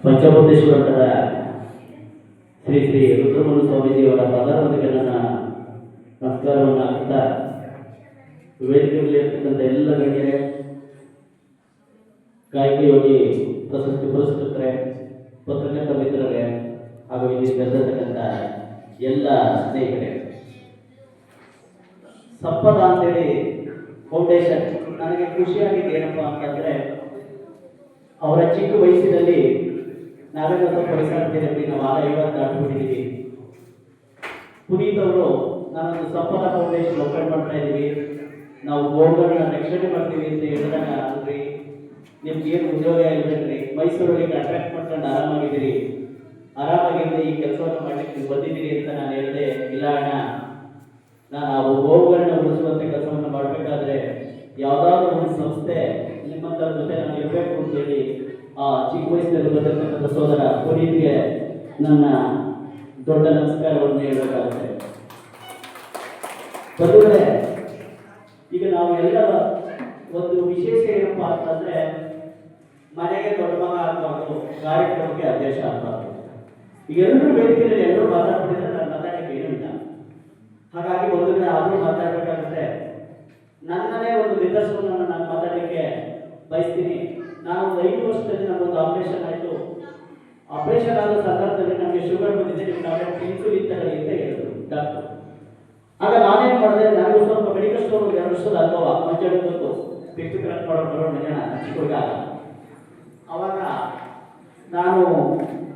ಪಂಚಭೂತೇಶ್ವರ ಶ್ರೀ ಶ್ರೀ ರುದ್ರಮುನಿ ಸ್ವಾಮೀಜಿಯವರ ಪದಾರೊಂದಿಗೆ ನನ್ನ ನಮಸ್ಕಾರವನ್ನು ಹಾಕ್ತಾ ವೇದಿಕೆಯಲ್ಲಿರ್ತಕ್ಕಂಥ ಎಲ್ಲ ಗಣ್ಯರೇ, ಗಾಯಕಿ ಯೋಗಿ ಪ್ರಶಸ್ತಿ ಪುರಸ್ಕೃತರೆ, ಪತ್ರಕರ್ತ ಮಿತ್ರರೇ ಹಾಗೂ ಇಲ್ಲಿ ಬೆಳೆದಿರ್ತಕ್ಕಂಥ ಎಲ್ಲ ಸ್ನೇಹಿತರೆ, ಸಂಪದ ಅಂತೇಳಿ ಫೌಂಡೇಶನ್ ನನಗೆ ಖುಷಿಯಾಗಿದೆ ಏನಪ್ಪಾ ಅಂತಂದ್ರೆ, ಅವರ ಚಿಕ್ಕ ವಯಸ್ಸಿನಲ್ಲಿ ನಾವೆಲ್ಲ ಸ್ವಲ್ಪ ವಯಸ್ಸಾಗ್ತಿದ್ದೀವಿ, ನಾವು 50 ದಾಟಿಬಿಟ್ಟಿದ್ದೀವಿ. ಪುನೀತ್ ಅವರು ನಾನೊಂದು ಸಂಪದ ಫೌಂಡೇಶನ್ ಓಪನ್ ಮಾಡ್ತಾ ಇದ್ದೀವಿ, ನಾವು ಗೋವುಗಳನ್ನ ರಕ್ಷಣೆ ಮಾಡ್ತೀವಿ ಅಂತ ಹೇಳಿದಾಗ ಅಲ್ರಿ ನಿಮ್ಗೆ ಏನು ಉದ್ಯೋಗ ಇರಬೇಕ್ರಿ, ಮೈಸೂರಿಗೆ ಅಟ್ರಾಕ್ಟ್ ಮಾಡ್ಕೊಂಡು ಆರಾಮಾಗಿದ್ದೀರಿ, ಆರಾಮಾಗಿರಲಿ ಈ ಕೆಲಸವನ್ನು ಮಾಡ್ಲಿಕ್ಕೆ ನೀವು ಬಂದಿದ್ದೀರಿ ಅಂತ ನಾನು ಹೇಳಿದೆ. ಇಲ್ಲ ಅಣ್ಣ, ನಾನು ಆ ಗೋವುಗಳನ್ನ ಉಳಿಸುವಂತ ಕೆಲಸವನ್ನು ಮಾಡಬೇಕಾದ್ರೆ ಯಾವುದಾದ್ರೂ ಒಂದು ಸಂಸ್ಥೆ ನಿಮ್ಮಂತರ ಜೊತೆ ನಾನು ಇರಬೇಕು ಅಂತೇಳಿ ಆ ಚಿಕ್ಕ ವಯಸ್ಸಿನಲ್ಲಿ ಬಂದಿರತಕ್ಕಂಥ ಸೋದರ ಪುನೀತ್ಗೆ ನನ್ನ ದೊಡ್ಡ ನಮಸ್ಕಾರವನ್ನು ಹೇಳಬೇಕಾಗುತ್ತೆ. ಬಂಧುಗಳೇ, ಈಗ ನಾವು ಎಲ್ಲ ಒಂದು ವಿಶೇಷ ಏನಪ್ಪಾ ಅಂತಂದ್ರೆ, ಮನೆಗೆ ದೊಡ್ಡ ಮಗ ಆಗಬಾರ್ದು, ಕಾರ್ಯಕ್ರಮಕ್ಕೆ ಅಧ್ಯಕ್ಷ ಆಗಬಾರ್ದು. ಈಗ ಎಲ್ಲರೂ ವೇದಿಕೆಯಲ್ಲಿ ಎಲ್ಲರೂ ಮಾತಾಡ್ಬಿಟ್ಟಿದ್ರೆ ನಾನು ಮಾತಾಡಕ್ಕೆ ಏನೂ ಇಲ್ಲ. ಹಾಗಾಗಿ ಒಂದು ಕಡೆ ಆದರೂ ಮಾತಾಡಬೇಕಾಗುತ್ತೆ. ನನ್ನನ್ನೇ ಒಂದು ನಿದರ್ಶನವನ್ನು ನಾನು ಮಾತಾಡಲಿಕ್ಕೆ ಬಯಸ್ತೀನಿ. ನಾನು ಒಂದು 5 ವರ್ಷದಲ್ಲಿ ನಮ್ಮೊಂದು ಆಪರೇಷನ್ ಆಯಿತು. ಆಪರೇಷನ್ ಆದ ಸಂದರ್ಭದಲ್ಲಿ ನಮಗೆ ಶುಗರ್ ಬಂದಿದೆ, ನಿಮ್ಗೆ ಇನ್ಸುಲಿನ್ ತಗೊಳ್ಳಿ ಅಂತ ಹೇಳಿದ್ರು ಡಾಕ್ಟರ್. ಆಗ ನಾನೇನು ಮಾಡಿದೆ, ನನಗೂ ಸ್ವಲ್ಪ ಮೆಡಿಕಲ್ ಸ್ಟೋರ್ 2 ವರ್ಷದ ಅನುಭವ, ಮಂಚಳಿ ಗೊತ್ತು, ಪಿಕ್ಚರ್ ಕರೆಕ್ಟ್ ಮಾಡೋರು ಜನ ಚಿಕ್ಕ ಅವಾಗ ನಾನು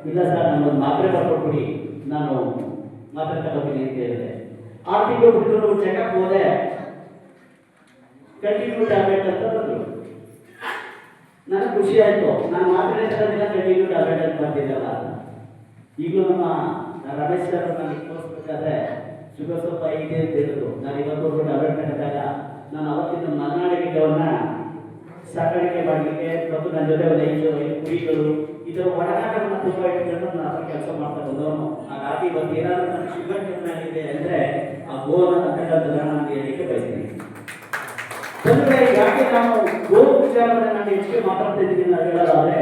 ಇಲ್ಲ ಸರ್, ನನ್ನೊಂದು ಮಾತ್ರೆ ಬರ್ಕೊಟ್ಬಿಡಿ, ನಾನು ಮಾತ್ರೆ ತಗೋತೀನಿ ಅಂತ ಹೇಳಿದೆ. 6 ತಿಂಗಳು ಬಿಟ್ಟು ಚೆಕಪ್ ಹೋದೆ, ಕಂಟಿನ್ಯೂ ಟ್ಯಾಬ್ಲೆಟ್ ಅಂತ ಬಂದರು. ನನಗೆ ಖುಷಿ ಆಯಿತು, ನಾನು ಮಾತ್ರೆ ತಗೊಂಡಿಲ್ಲ, ಕಂಟಿನ್ಯೂ ಟ್ಯಾಬ್ಲೆಟ್ ಅಂತ ಬರ್ತಿದ್ದಲ್ಲ. ಈಗಲೂ ನಮ್ಮ ರಮೇಶ್ ಸರ್ ನನಗೆ ತೋರಿಸ್ಬೇಕಾದ್ರೆ ಶುಗರ್ ಸ್ವಲ್ಪ ಇದೆ ಅಂತ ಹೇಳಿದ್ರು. ನಾನು ಇವತ್ತು ಟ್ಯಾಬ್ಲೆಟ್ ತಗೊಂಡಾಗ ನಾನು ಅವತ್ತಿನ ಮಲೆನಾಡು ಗಿಡವನ್ನು ಸಾಕಾಣಿಕೆ ಮಾಡಲಿಕ್ಕೆ ಮತ್ತು ನನ್ನ ಜೊತೆ ಒಂದು 5 ಕುರಿಗಳು ಇದರ ಒಡನಾಟವನ್ನು ತುಂಬ ಇಟ್ಕೊಂಡು ನಾನು ಕೆಲಸ ಮಾಡ್ತಾ ಬಂದವನು. ಹಾಗಾಗಿ ಇವತ್ತು ಏನಾದರೂ ನನಗೆ ಶುಗರ್ ಕಡಿಮೆ ಅಂದರೆ ಆ ಗೋವನ್ನು ಅಂತಕ್ಕಂಥದ್ದನ್ನು ನಾನು ಹೇಳಲಿಕ್ಕೆ ಬಯಸ್ತೀನಿ. ಯಾಕೆ ನಾನು ಗೋ ವಿಚಾರವನ್ನು ನಾನು ಹೆಚ್ಚಿಗೆ ಮಾತಾಡ್ತಾ ಇದ್ದೀನಿ ನಾನು ಹೇಳೋದಾದ್ರೆ,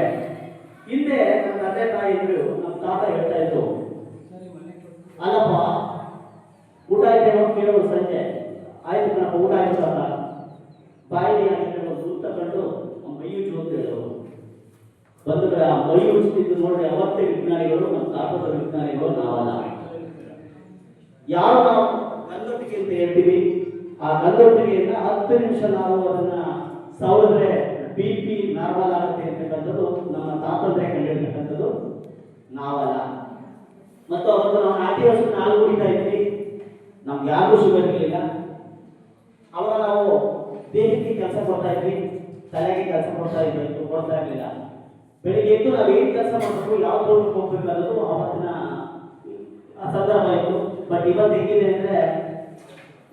ಹಿಂದೆ ನನ್ನ ತಂದೆ ತಾಯಿ ಇದ್ರು, ನಮ್ಮ ತಾತ ಹೇಳ್ತಾ ಇದ್ರು, ಅಲ್ಲಪ್ಪ ಊಟ ಆಯ್ತೇನೋ ಕೇಳೋದು ಸಂಜೆ, ಆಯ್ತು ಕಣಪ್ಪ ಊಟ ಆಯ್ತು ಅಂತ ಬಾಯಿಗೆ ಹಾಕಿಕೊಂಡು ದೂರ ತಗೊಂಡು ಮೈ ಉಜ್ಜು ಅಂತ ಹೇಳೋರು. ಬಂದ್ರೆ ಆ ಮೈ ಉಜ್ತಿದ್ದು ನೋಡ್ರಿ, ಅವತ್ತೇ ವಿಜ್ಞಾನಿಗಳು, ನಮ್ಮ ತಾತದ ವಿಜ್ಞಾನಿಗಳು ನಾವಲ್ಲ. ಯಾರು ನಾವು ಗಂದೊಟ್ಟಿಗೆ ಅಂತ ಹೇಳ್ತೀವಿ, ಆ ಗಂದೊಟ್ಟಿಗೆಯನ್ನ 10 ನಿಮಿಷ ನಾವು ಅದನ್ನ ಸವರಿದ್ರೆ BP ನಾರ್ಮಲ್ ಆಗುತ್ತೆ ಅಂತಕ್ಕಂಥದ್ದು ನಮ್ಮ ತಾತಂದ್ರೆ ಕಂಡಿರ್ತಕ್ಕಂಥದ್ದು ನಾವಲ್ಲ. ಮತ್ತು ಅವತ್ತು ನಾವು 4 ವರ್ಷದ ಹಾಲು ಕುಡಿತಾ ಇದ್ವಿ, ನಮ್ಗೆ ಯಾರಿಗೂ ಶುಗರ್ ಇರಲಿಲ್ಲ. ಅವಾಗ ನಾವು ದೇಹಕ್ಕೆ ಕೆಲಸ ಕೊಡ್ತಾ ಇದ್ವಿ, ತಲೆಗೆ ಕೆಲಸ ಕೊಡ್ತಾ ಇರಲಿಲ್ಲ. ಬೆಳಿಗ್ಗೆ ಎದ್ದು ನಾವು ಏನು ಕೆಲಸ ಮಾಡಬೇಕು, ಯಾವ ತೋಟಕ್ಕೆ ಹೋಗ್ಬೇಕು ಅನ್ನೋದು ಅವತ್ತಿನ ಸಂದರ್ಭ ಇತ್ತು. ಬಟ್ ಇವತ್ತು ಹೆಂಗಿದೆ ಅಂದರೆ,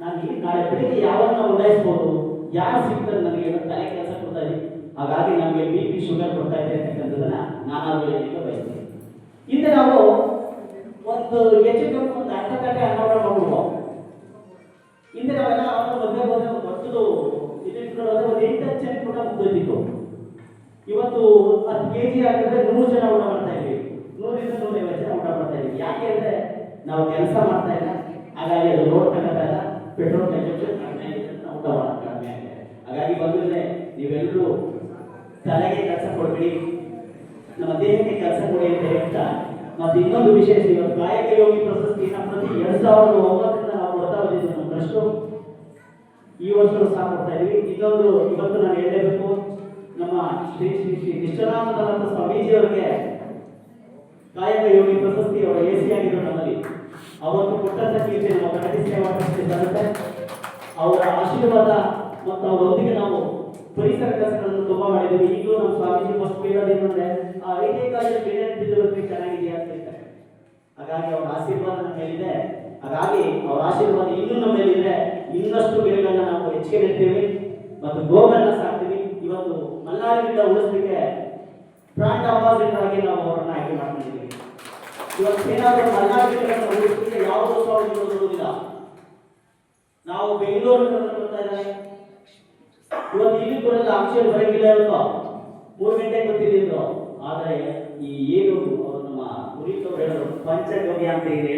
ನಾನು ನಾಳೆ ಬೆಳಿಗ್ಗೆ ಯಾವನ್ನ ಉಡಾಯಿಸ್ಬೋದು, ಯಾರು ಸಿಗ್ತಾರೆ ನನಗೆ ತಲೆ ಕೆಲಸ ಕೊಡ್ತಾ ಇದ್ದೀವಿ, ಹಾಗಾಗಿ ನಮಗೆ BP ಶುಗರ್ ಕೊಡ್ತಾ ಇದೆ ಅಂತಕ್ಕಂಥದ್ದನ್ನ ನಾನಾದರೂ ಹೇಳಲಿಕ್ಕೆ ಬಯಸ್ತೀನಿ. ಹಿಂದೆ ನಾವು ಒಂದು ಹೆಚ್ಚು ಕಮ್ಮಿ ಒಂದು ಅರ್ಧ ಗಂಟೆ ಅನ್ನ ಮಾಡ್ಬಿಡುವ. ಹಿಂದೆ ನಾವೆಲ್ಲ ಅವರ ಮದುವೆ ಹೋದ್ರೆ ದೊಡ್ಡದು ಇದಿಟ್ಕೊಳ್ಳೋದ್ರೆ ಒಂದು 8-10 ಜನ ಕೂಡ ಮುಗ್ದೋಯ್ತಿತ್ತು. ಇವತ್ತು 10 kg ಹಾಕಿದ್ರೆ 100 ಜನ ಊಟ ಮಾಡ್ತಾ ಇದ್ದೀವಿ, 100ರಿಂದ 150 ಜನ ಊಟ ಮಾಡ್ತಾ ಇದ್ದೀವಿ. ಯಾಕೆ ಅಂದರೆ ನಾವು ಕೆಲಸ ಮಾಡ್ತಾ ಇಲ್ಲ, ಹಾಗಾಗಿ ಅದು ರೋಡ್ ತಗೋತಾ ಇಲ್ಲ, ಪೆಟ್ರೋಲ್ ಕನ್ಸಂಪ್ಷನ್ ಕಡಿಮೆ ಆಗಿದೆ, ಊಟ ಮಾಡೋದು ಕಡಿಮೆ ಆಗಿದೆ. ಹಾಗಾಗಿ ಬಂದಿದ್ರೆ ನೀವೆಲ್ಲರೂ ತಲೆಗೆ ಕೆಲಸ ಕೊಡ್ಬೇಡಿ, ನಮ್ಮ ದೇಹಕ್ಕೆ ಕೆಲಸ ಕೊಡಿ ಅಂತ ಹೇಳ್ತಾ, ಮತ್ತು ಇನ್ನೊಂದು ವಿಶೇಷ, ಇವತ್ತು ಗಾಯಕ ಯೋಗಿ ಪ್ರಶಸ್ತಿನ ಪ್ರತಿ 2009ರಿಂದ ನಾವು ಕೊಡ್ತಾ ಬಂದಿದ್ದು ನಮ್ಮ ಟ್ರಸ್ಟು, ಈ ವರ್ಷವೂ ಸಹ ಕೊಡ್ತಾ ಇದೀವಿ. ಇನ್ನೊಂದು ಇವತ್ತು ನಾನು ಹೇಳಲೇಬೇಕು, ನಮ್ಮ ಶ್ರೀ ಶ್ರೀ ಶ್ರೀ ನಿಷ್ಠಾನಂದ ಸ್ವಾಮೀಜಿಯವರಿಗೆ ಗಾಯಕ ಯೋಗಿ ಪ್ರಶಸ್ತಿ ಅವರು AC ಆಗಿದ್ರು ನಮ್ಮಲ್ಲಿ. ಅವತ್ತು ಕೊಟ್ಟಂತ ಕೀರ್ತಿ ನಮ್ಮ ಪ್ರಗತಿ ಸೇವಾ ಟ್ರಸ್ಟ್ ಬರುತ್ತೆ. ಅವರ ಆಶೀರ್ವಾದ ಮತ್ತು ಅವರೊಂದಿಗೆ ನಾವು ಪರಿಸರ ಕೆಲಸಗಳನ್ನು ತುಂಬ ಮಾಡಿದ್ದೀವಿ. ಈಗಲೂ ನಮ್ಮ ಸ್ವಾಮೀಜಿ ಫಸ್ಟ್ ಕೇಳೋದೇನಂದ್ರೆ, ಆ ಐದೇ ಕಾಲೇಜು ಬೇರೆ ಬಿದ್ದವರಿಗೆ ಚೆನ್ನಾಗಿದೆಯಾ ಅಂತ ಹೇಳ್ತಾರೆ. ಹಾಗಾಗಿ ಅವರ ಆಶೀರ್ವಾದ ನಮ್ಮ ಮೇಲಿದೆ. ಹಾಗಾಗಿ ಅವರ ಆಶೀರ್ವಾದ ಇನ್ನೂ ನಮ್ಮ ಮೇಲಿದೆ. ಇನ್ನಷ್ಟು ಗಿಡಗಳನ್ನ ನಾವು ಹೆಚ್ಚಿಗೆ ನೆಡ್ತೀವಿ ಮತ್ತು ಗೋಗಳನ್ನ ಸಾಕ್ತೀವಿ. ಇವತ್ತು ಮಲ್ನಾಡು ಗಿಡ ಉಳಿಸ್ಲಿಕ್ಕೆ ಬ್ರಾಂಡ್ ಅಂಬಾಸಿಡರ್ ಆಗಿ ನಾವು ಅವರನ್ನ ಆಯ್ಕೆ ಮಾಡ್ಕೊಂಡಿದ್ದೀವಿ. ಇವತ್ತು ಏನಾದರೂ ಮಲ್ನಾಡು ಗಿಡಗಳನ್ನ ಉಳಿಸ್ಲಿಕ್ಕೆ ಯಾವುದೂ ಸವಾಲು ಬರುವುದಿಲ್ಲ. ನಾವು ಬೆಂಗಳೂರಿನ ಬರ್ತಾ ಇದ್ದಾರೆ, ಇವತ್ತು ಇಲ್ಲಿ ಕೂಡ ಆಕ್ಷೇಪ ಬರಂಗಿಲ್ಲ ಇವತ್ತು. 3 ಗಂಟೆ ಗೊತ್ತಿದ್ದಿದ್ರು. ಆದರೆ ಈ ಏನು ಅವರು ನಮ್ಮ ಗುರಿತವ್ರು ಹೇಳಿದ್ರು ಪಂಚಗವ್ಯ ಅಂತ ಏನು ಹೇಳಿ